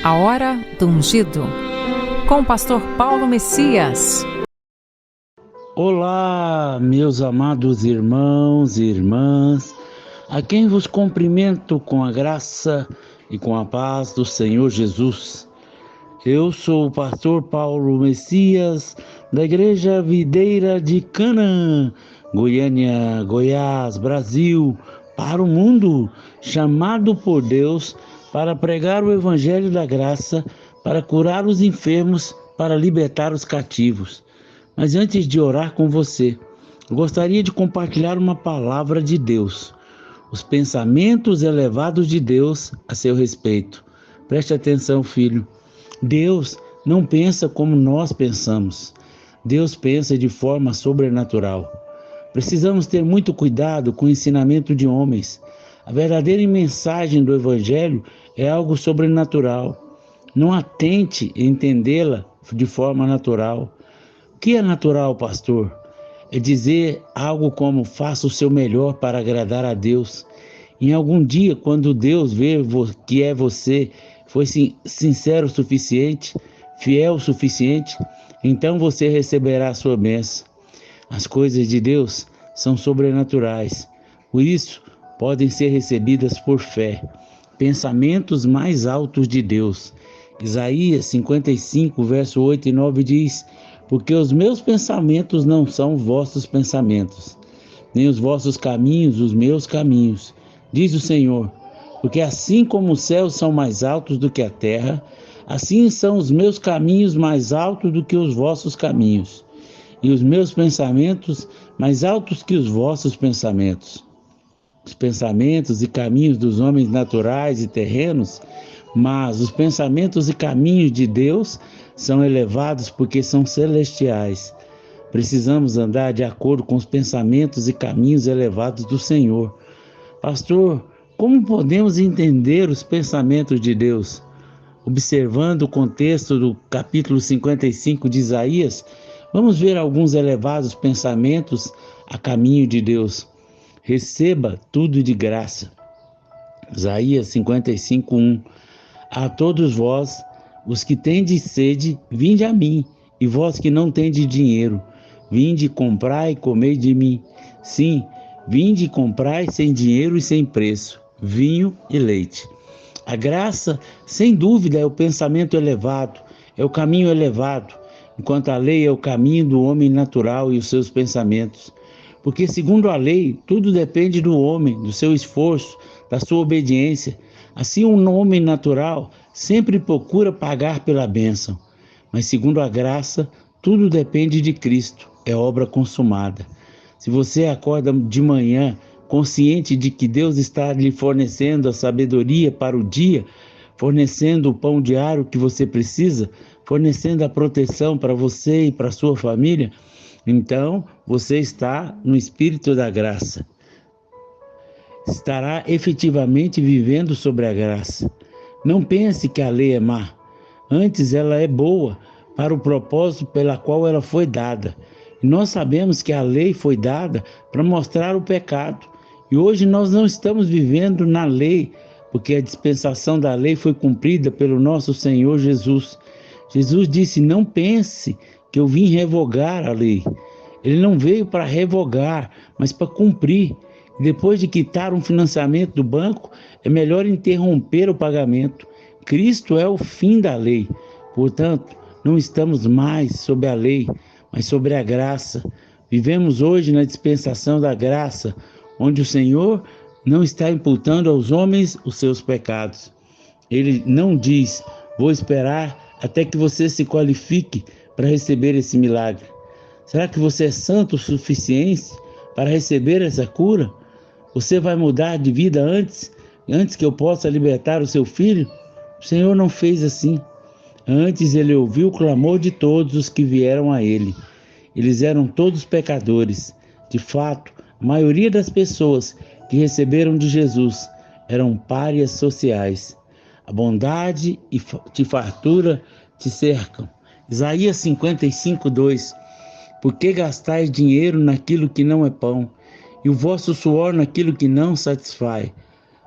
A Hora do Ungido, com o pastor Paulo Messias. Olá, meus amados irmãos e irmãs, a quem vos cumprimento com a graça e com a paz do Senhor Jesus. Eu sou o pastor Paulo Messias, da Igreja Videira de Canaã, Goiânia, Goiás, Brasil, para o mundo, chamado por Deus para pregar o Evangelho da Graça, para curar os enfermos, para libertar os cativos. Mas antes de orar com você, eu gostaria de compartilhar uma palavra de Deus, os pensamentos elevados de Deus a seu respeito. Preste atenção, filho. Deus não pensa como nós pensamos. Deus pensa de forma sobrenatural. Precisamos ter muito cuidado com o ensinamento de homens. A verdadeira mensagem do Evangelho é algo sobrenatural. Não atente em entendê-la de forma natural. O que é natural, pastor? É dizer algo como: faça o seu melhor para agradar a Deus. Em algum dia, quando Deus vê que você foi sincero o suficiente, fiel o suficiente, então você receberá a sua bênção. As coisas de Deus são sobrenaturais, por isso podem ser recebidas por fé. Pensamentos mais altos de Deus. Isaías 55, verso 8 e 9 diz: porque os meus pensamentos não são os vossos pensamentos, nem os vossos caminhos os meus caminhos, diz o Senhor. Porque assim como os céus são mais altos do que a terra, assim são os meus caminhos mais altos do que os vossos caminhos, e os meus pensamentos mais altos que os vossos pensamentos. Os pensamentos e caminhos dos homens naturais e terrenos, mas os pensamentos e caminhos de Deus são elevados porque são celestiais. Precisamos andar de acordo com os pensamentos e caminhos elevados do Senhor. Pastor, como podemos entender os pensamentos de Deus? Observando o contexto do capítulo 55 de Isaías, vamos ver alguns elevados pensamentos a caminho de Deus. Receba tudo de graça. Isaías 55:1. A todos vós, os que tendes sede, vinde a mim, e vós que não tendes dinheiro, vinde comprai e comei de mim. Sim, vinde e comprai sem dinheiro e sem preço, vinho e leite. A graça, sem dúvida, é o pensamento elevado, é o caminho elevado, enquanto a lei é o caminho do homem natural e os seus pensamentos. Porque, segundo a lei, tudo depende do homem, do seu esforço, da sua obediência. Assim, um homem natural sempre procura pagar pela bênção. Mas, segundo a graça, tudo depende de Cristo, é obra consumada. Se você acorda de manhã consciente de que Deus está lhe fornecendo a sabedoria para o dia, fornecendo o pão diário que você precisa, fornecendo a proteção para você e para a sua família, então você está no Espírito da graça. Estará efetivamente vivendo sobre a graça. Não pense que a lei é má. Antes, ela é boa para o propósito pela qual ela foi dada. E nós sabemos que a lei foi dada para mostrar o pecado. E hoje nós não estamos vivendo na lei, porque a dispensação da lei foi cumprida pelo nosso Senhor Jesus. Jesus disse: não pense que eu vim revogar a lei. Ele não veio para revogar, mas para cumprir. Depois de quitar um financiamento do banco, é melhor interromper o pagamento. Cristo é o fim da lei. Portanto, não estamos mais sob a lei, mas sobre a graça. Vivemos hoje na dispensação da graça, onde o Senhor não está imputando aos homens os seus pecados. Ele não diz: vou esperar até que você se qualifique para receber esse milagre. Será que você é santo o suficiente para receber essa cura? Você vai mudar de vida antes que eu possa libertar o seu filho? O Senhor não fez assim. Antes ele ouviu o clamor de todos os que vieram a ele. Eles eram todos pecadores. De fato, a maioria das pessoas que receberam de Jesus eram párias sociais. A bondade e fartura te cercam. Isaías 55:2. Por que gastais dinheiro naquilo que não é pão, e o vosso suor naquilo que não satisfaz?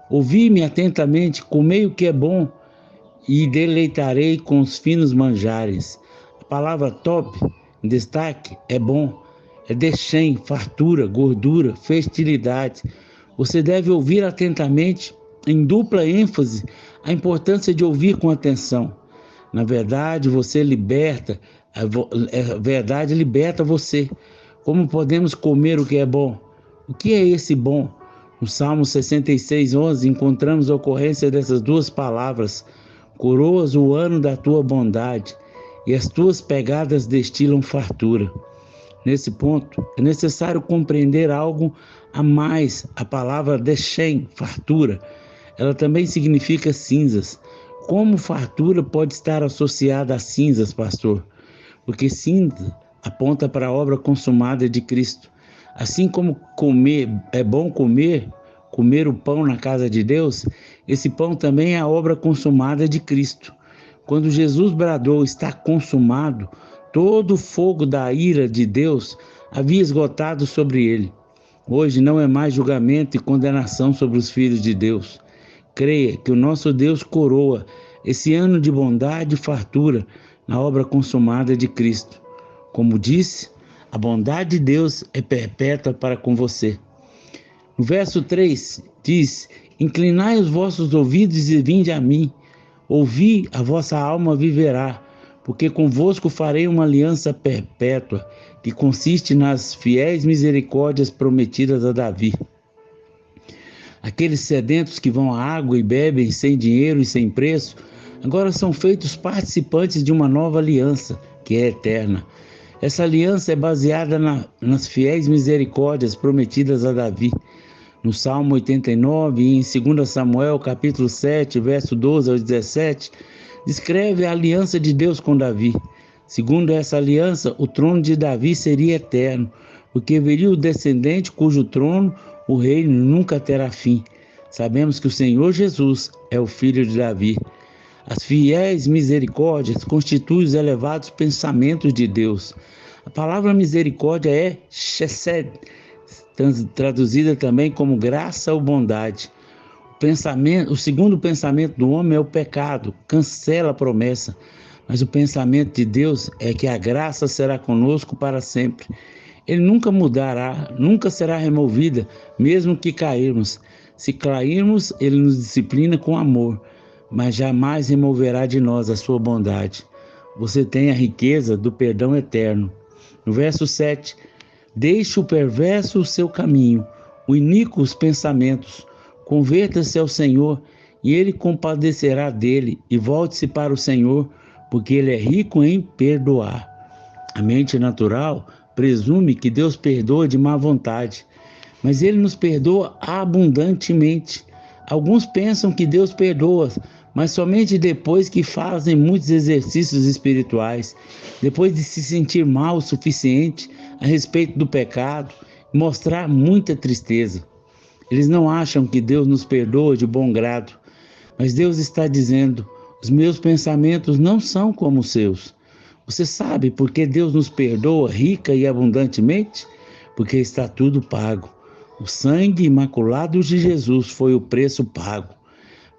Ouvi-me atentamente, comei o que é bom, e deleitarei com os finos manjares. A palavra top, em destaque, é bom, é dechem, fartura, gordura, fertilidade. Você deve ouvir atentamente, em dupla ênfase, a importância de ouvir com atenção. Na verdade, você liberta, a verdade liberta você. Como podemos comer o que é bom? O que é esse bom? No Salmo 66:11, encontramos a ocorrência dessas duas palavras: coroas o ano da tua bondade, e as tuas pegadas destilam fartura. Nesse ponto, é necessário compreender algo a mais. A palavra dechem, fartura, ela também significa cinzas. Como fartura pode estar associada a cinzas, pastor? Porque cinza aponta para a obra consumada de Cristo. Assim como é bom comer o pão na casa de Deus, esse pão também é a obra consumada de Cristo. Quando Jesus bradou, está consumado, todo o fogo da ira de Deus havia esgotado sobre ele. Hoje não é mais julgamento e condenação sobre os filhos de Deus. Creia que o nosso Deus coroa esse ano de bondade e fartura na obra consumada de Cristo. Como disse, a bondade de Deus é perpétua para com você. No verso 3 diz: inclinai os vossos ouvidos e vinde a mim. Ouvi, a vossa alma viverá, porque convosco farei uma aliança perpétua, que consiste nas fiéis misericórdias prometidas a Davi. Aqueles sedentos que vão à água e bebem sem dinheiro e sem preço, agora são feitos participantes de uma nova aliança, que é eterna. Essa aliança é baseada nas fiéis misericórdias prometidas a Davi. No Salmo 89 e em 2 Samuel, capítulo 7, verso 12 ao 17, descreve a aliança de Deus com Davi. Segundo essa aliança, o trono de Davi seria eterno, porque viria o descendente cujo trono o reino nunca terá fim. Sabemos que o Senhor Jesus é o filho de Davi. As fiéis misericórdias constituem os elevados pensamentos de Deus. A palavra misericórdia é chesed, traduzida também como graça ou bondade. O segundo pensamento do homem é o pecado, cancela a promessa. Mas o pensamento de Deus é que a graça será conosco para sempre. Ele nunca mudará, nunca será removida, mesmo que cairmos. Se cairmos, Ele nos disciplina com amor, mas jamais removerá de nós a sua bondade. Você tem a riqueza do perdão eterno. No verso 7, deixe o perverso o seu caminho, o iníquo os pensamentos. Converta-se ao Senhor e Ele compadecerá dele, e volte-se para o Senhor, porque Ele é rico em perdoar. A mente natural presume que Deus perdoa de má vontade, mas Ele nos perdoa abundantemente. Alguns pensam que Deus perdoa, mas somente depois que fazem muitos exercícios espirituais, depois de se sentir mal o suficiente a respeito do pecado e mostrar muita tristeza. Eles não acham que Deus nos perdoa de bom grado, mas Deus está dizendo: os meus pensamentos não são como os seus. Você sabe por que Deus nos perdoa rica e abundantemente? Porque está tudo pago. O sangue imaculado de Jesus foi o preço pago.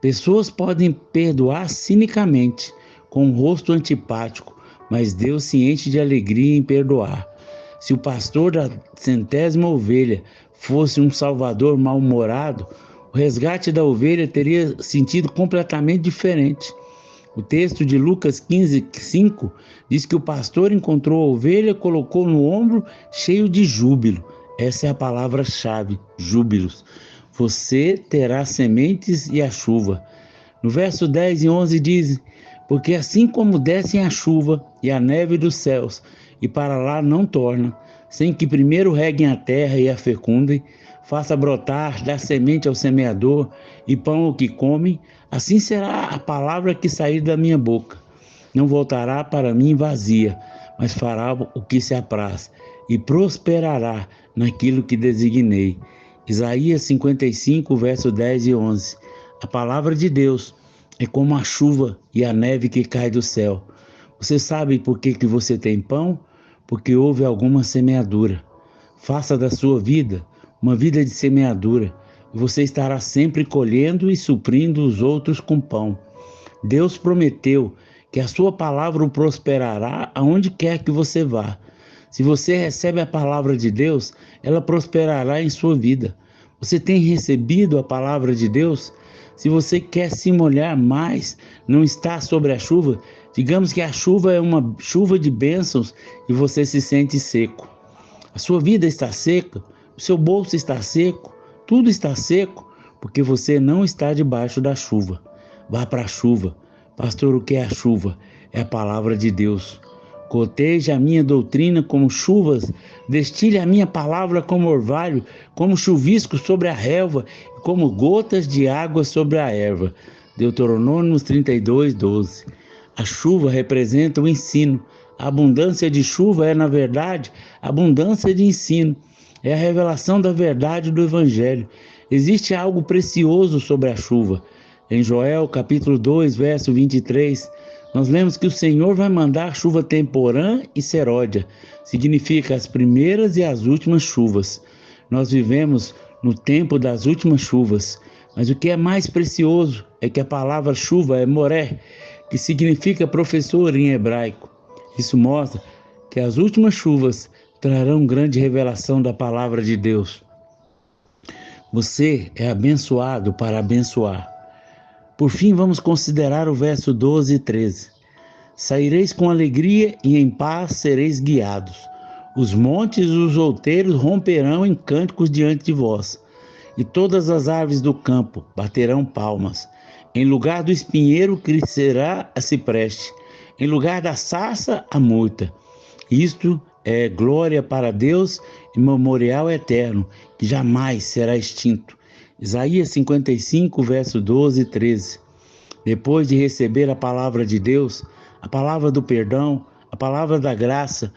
Pessoas podem perdoar cinicamente, com um rosto antipático, mas Deus se enche de alegria em perdoar. Se o pastor da 100ª ovelha fosse um salvador mal-humorado, o resgate da ovelha teria sentido completamente diferente. O texto de Lucas 15:5 diz que o pastor encontrou a ovelha e colocou no ombro cheio de júbilo. Essa é a palavra-chave, júbilos. Você terá sementes e a chuva. No verso 10 e 11 diz: porque assim como descem a chuva e a neve dos céus, e para lá não tornam, sem que primeiro reguem a terra e a fecundem, faça brotar, dá semente ao semeador e pão ao que come, assim será a palavra que sair da minha boca. Não voltará para mim vazia, mas fará o que se apraz, e prosperará naquilo que designei. Isaías 55, verso 10 e 11. A palavra de Deus é como a chuva e a neve que cai do céu. Você sabe por que você tem pão? Porque houve alguma semeadura. Faça da sua vida uma vida de semeadura, e você estará sempre colhendo e suprindo os outros com pão. Deus prometeu que a sua palavra o prosperará aonde quer que você vá. Se você recebe a palavra de Deus, ela prosperará em sua vida. Você tem recebido a palavra de Deus? Se você quer se molhar mais, não está sobre a chuva, digamos que a chuva é uma chuva de bênçãos e você se sente seco. A sua vida está seca, o seu bolso está seco, tudo está seco, porque você não está debaixo da chuva. Vá para a chuva. Pastor, o que é a chuva? É a palavra de Deus. Goteje a minha doutrina como chuvas, destile a minha palavra como orvalho, como chuvisco sobre a relva, como gotas de água sobre a erva. Deuteronômio 32:12. A chuva representa o ensino. A abundância de chuva é, na verdade, abundância de ensino. É a revelação da verdade do Evangelho. Existe algo precioso sobre a chuva. Em Joel, capítulo 2, verso 23, nós lemos que o Senhor vai mandar chuva temporã e seródia. Significa as primeiras e as últimas chuvas. Nós vivemos no tempo das últimas chuvas. Mas o que é mais precioso é que a palavra chuva é moré, que significa professor em hebraico. Isso mostra que as últimas chuvas trarão grande revelação da palavra de Deus. Você é abençoado para abençoar. Por fim, vamos considerar o verso 12 e 13. Saireis com alegria e em paz sereis guiados. Os montes e os outeiros romperão em cânticos diante de vós, e todas as aves do campo baterão palmas. Em lugar do espinheiro crescerá a cipreste, em lugar da sarça a murta. Isto é glória para Deus e memorial eterno, que jamais será extinto. Isaías 55, verso 12 e 13. Depois de receber a palavra de Deus, a palavra do perdão, a palavra da graça,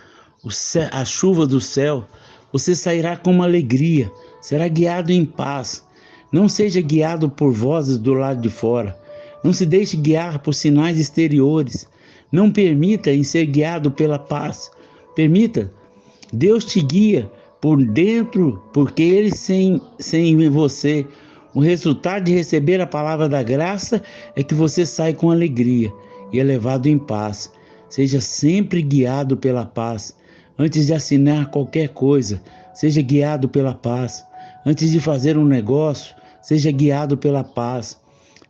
a chuva do céu, você sairá com uma alegria, será guiado em paz. Não seja guiado por vozes do lado de fora. Não se deixe guiar por sinais exteriores. Não permita em ser guiado pela paz. Permita. Deus te guia por dentro, porque Ele sem você. O resultado de receber a palavra da graça é que você sai com alegria e é levado em paz. Seja sempre guiado pela paz. Antes de assinar qualquer coisa, seja guiado pela paz. Antes de fazer um negócio, seja guiado pela paz.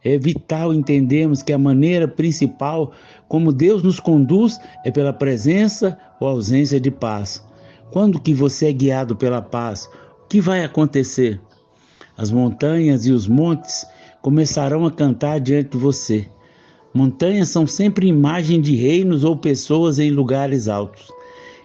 É vital entendermos que a maneira principal como Deus nos conduz é pela presença ou ausência de paz. Quando que você é guiado pela paz, o que vai acontecer? As montanhas e os montes começarão a cantar diante de você. Montanhas são sempre imagem de reinos ou pessoas em lugares altos.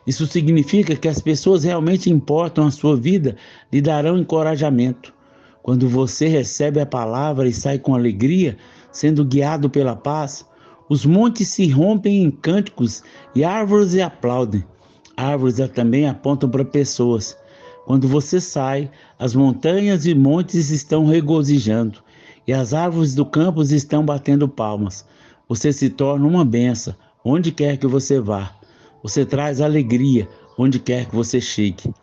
Isso significa que as pessoas realmente importam a sua vida, lhe darão encorajamento. Quando você recebe a palavra e sai com alegria, sendo guiado pela paz, os montes se rompem em cânticos e árvores aplaudem. Árvores também apontam para pessoas. Quando você sai, as montanhas e montes estão regozijando e as árvores do campo estão batendo palmas. Você se torna uma bênção onde quer que você vá. Você traz alegria onde quer que você chegue.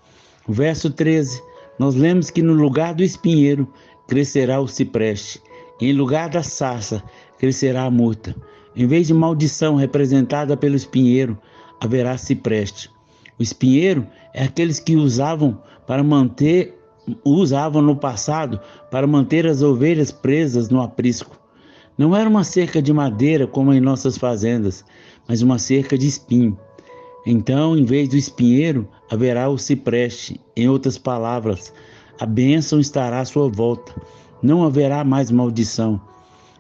O verso 13, nós lemos que no lugar do espinheiro crescerá o cipreste, e em lugar da sarça crescerá a murta. Em vez de maldição representada pelo espinheiro, haverá cipreste. O espinheiro é aqueles que usavam no passado para manter as ovelhas presas no aprisco. Não era uma cerca de madeira como em nossas fazendas, mas uma cerca de espinho. Então, em vez do espinheiro, haverá o cipreste. Em outras palavras, a bênção estará à sua volta. Não haverá mais maldição.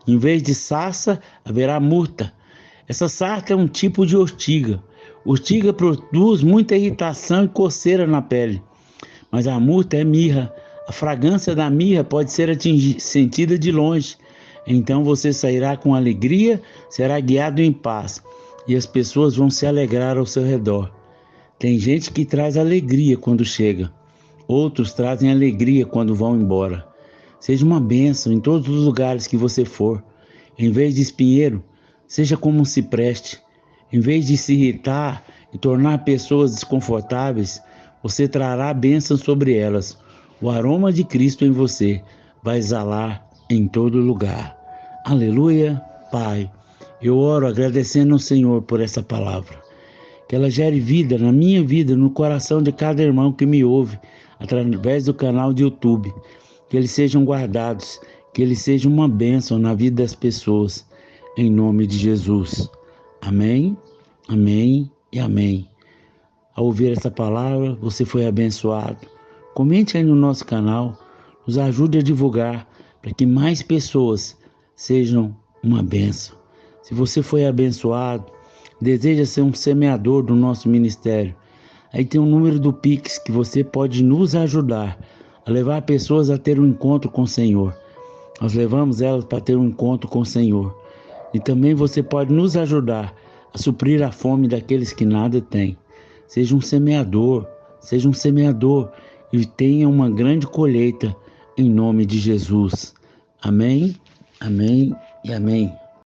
Em vez de sarça, haverá murta. Essa sarça é um tipo de ortiga. Ortiga produz muita irritação e coceira na pele. Mas a murta é mirra. A fragrância da mirra pode ser sentida de longe. Então você sairá com alegria, será guiado em paz. E as pessoas vão se alegrar ao seu redor. Tem gente que traz alegria quando chega. Outros trazem alegria quando vão embora. Seja uma bênção em todos os lugares que você for. Em vez de espinheiro, seja como um cipreste. Em vez de se irritar e tornar pessoas desconfortáveis, você trará bênção sobre elas. O aroma de Cristo em você vai exalar em todo lugar. Aleluia. Pai, eu oro agradecendo ao Senhor por essa palavra. Que ela gere vida na minha vida, no coração de cada irmão que me ouve, através do canal do YouTube. Que eles sejam guardados, que eles sejam uma bênção na vida das pessoas, em nome de Jesus. Amém, amém e amém. Ao ouvir essa palavra, você foi abençoado. Comente aí no nosso canal, nos ajude a divulgar, para que mais pessoas sejam uma bênção. Se você foi abençoado, deseja ser um semeador do nosso ministério, aí tem um número do Pix que você pode nos ajudar a levar pessoas a ter um encontro com o Senhor. Nós levamos elas para ter um encontro com o Senhor. E também você pode nos ajudar a suprir a fome daqueles que nada têm. Seja um semeador e tenha uma grande colheita em nome de Jesus. Amém, amém e amém.